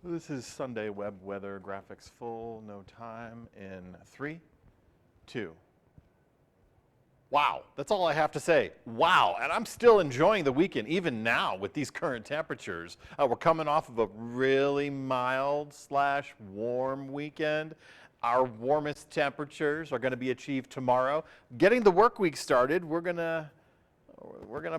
This is Sunday web weather graphics full, no time in 3, 2. Wow, that's all I have to say. Wow, and I'm still enjoying the weekend, even now with these current temperatures. We're coming off of a really mild slash warm weekend. Our warmest temperatures are going to be achieved tomorrow. Getting the work week started, we're going to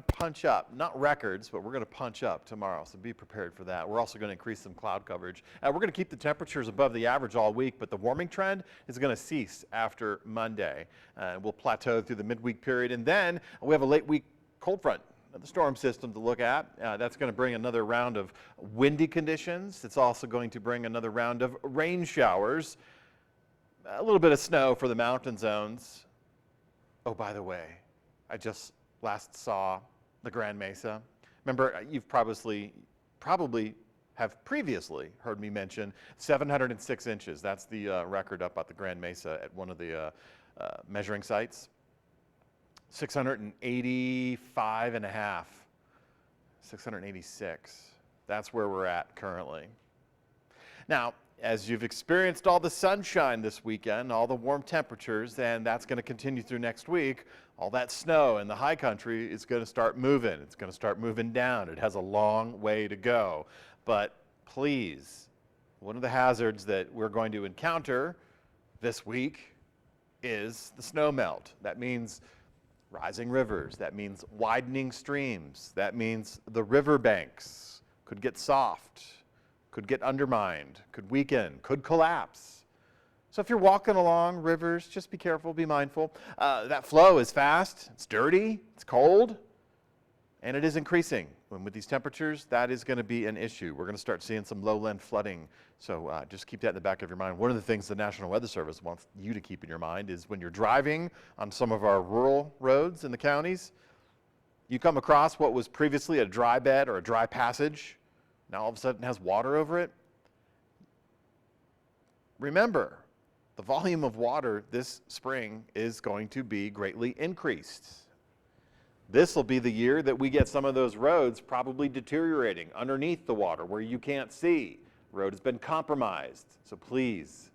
punch up, not records, but we're going to punch up tomorrow, so be prepared for that. We're also going to increase some cloud coverage. We're going to keep the temperatures above the average all week, but the warming trend is going to cease after Monday. We'll plateau through the midweek period, and then we have a late week cold front, the storm system to look at. That's going to bring another round of windy conditions. It's also going to bring another round of rain showers, a little bit of snow for the mountain zones. Oh, by the way, I just last saw the Grand Mesa. Remember, you've probably have previously heard me mention 706 inches. That's the record up at the Grand Mesa at one of the measuring sites. 685 and a half, 686. That's where we're at currently. Now, as you've experienced all the sunshine this weekend, all the warm temperatures, and that's going to continue through next week, all that snow in the high country is going to start moving. It's going to start moving down. It has a long way to go. But please, one of the hazards that we're going to encounter this week is the snow melt. That means rising rivers. That means widening streams. That means the riverbanks could get soft, could get undermined, could weaken, could collapse. So if you're walking along rivers, just be careful, be mindful. That flow is fast, it's dirty, it's cold, and it is increasing. And with these temperatures, that is going to be an issue. We're going to start seeing some lowland flooding. So just keep that in the back of your mind. One of the things the National Weather Service wants you to keep in your mind is when you're driving on some of our rural roads in the counties, you come across what was previously a dry bed or a dry passage. Now all of a sudden it has water over it. Remember, the volume of water this spring is going to be greatly increased. This will be the year that we get some of those roads probably deteriorating underneath the water where you can't see. Road has been compromised. So please,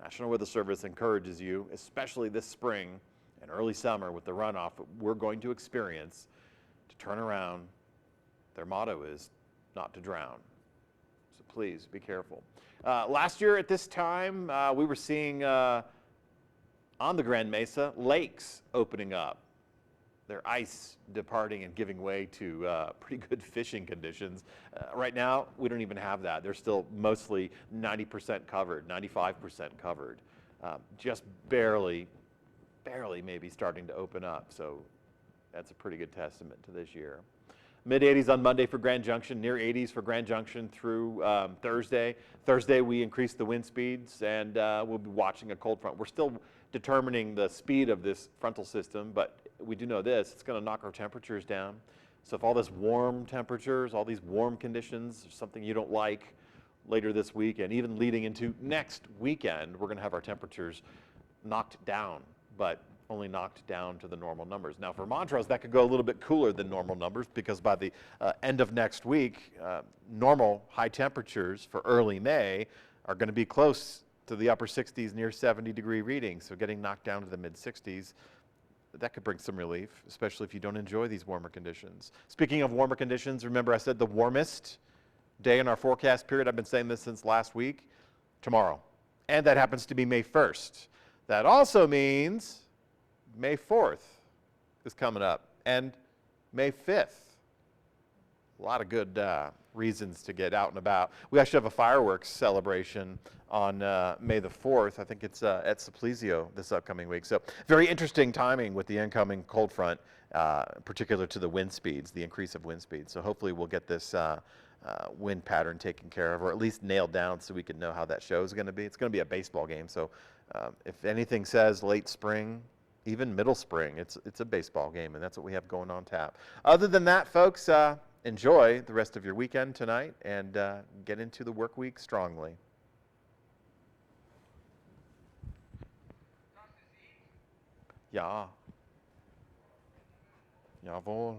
National Weather Service encourages you, especially this spring and early summer with the runoff we're going to experience, to turn around. Their motto is not to drown. So please be careful. Last year at this time, we were seeing on the Grand Mesa lakes opening up, their ice departing and giving way to pretty good fishing conditions. Right now, we don't even have that. They're still mostly 90% covered, 95% covered, just barely maybe starting to open up. So that's a pretty good testament to this year. Mid-80s on Monday for Grand Junction, near 80s for Grand Junction through Thursday. Thursday we increased the wind speeds, and we'll be watching a cold front. We're still determining the speed of this frontal system, but we do know this, it's going to knock our temperatures down. So if all this warm temperatures, all these warm conditions, something you don't like later this week and even leading into next weekend, we're going to have our temperatures knocked down, but only knocked down to the normal numbers. Now for Montrose, that could go a little bit cooler than normal numbers because by the end of next week, normal high temperatures for early May are going to be close to the upper 60s, near 70-degree readings. So getting knocked down to the mid-60s, that could bring some relief, especially if you don't enjoy these warmer conditions. Speaking of warmer conditions, remember I said the warmest day in our forecast period, I've been saying this since last week, tomorrow. And that happens to be May 1st. That also means May 4th is coming up, and May 5th. A lot of good reasons to get out and about. We actually have a fireworks celebration on May the 4th. I think it's at Simplesio this upcoming week. So very interesting timing with the incoming cold front, particular to the wind speeds, the increase of wind speeds. So hopefully we'll get this wind pattern taken care of, or at least nailed down so we can know how that show is going to be. It's going to be a baseball game, so if anything says late spring, even middle spring, it's a baseball game, and that's what we have going on tap. Other than that, folks, enjoy the rest of your weekend tonight and get into the work week strongly. Ja. Jawohl.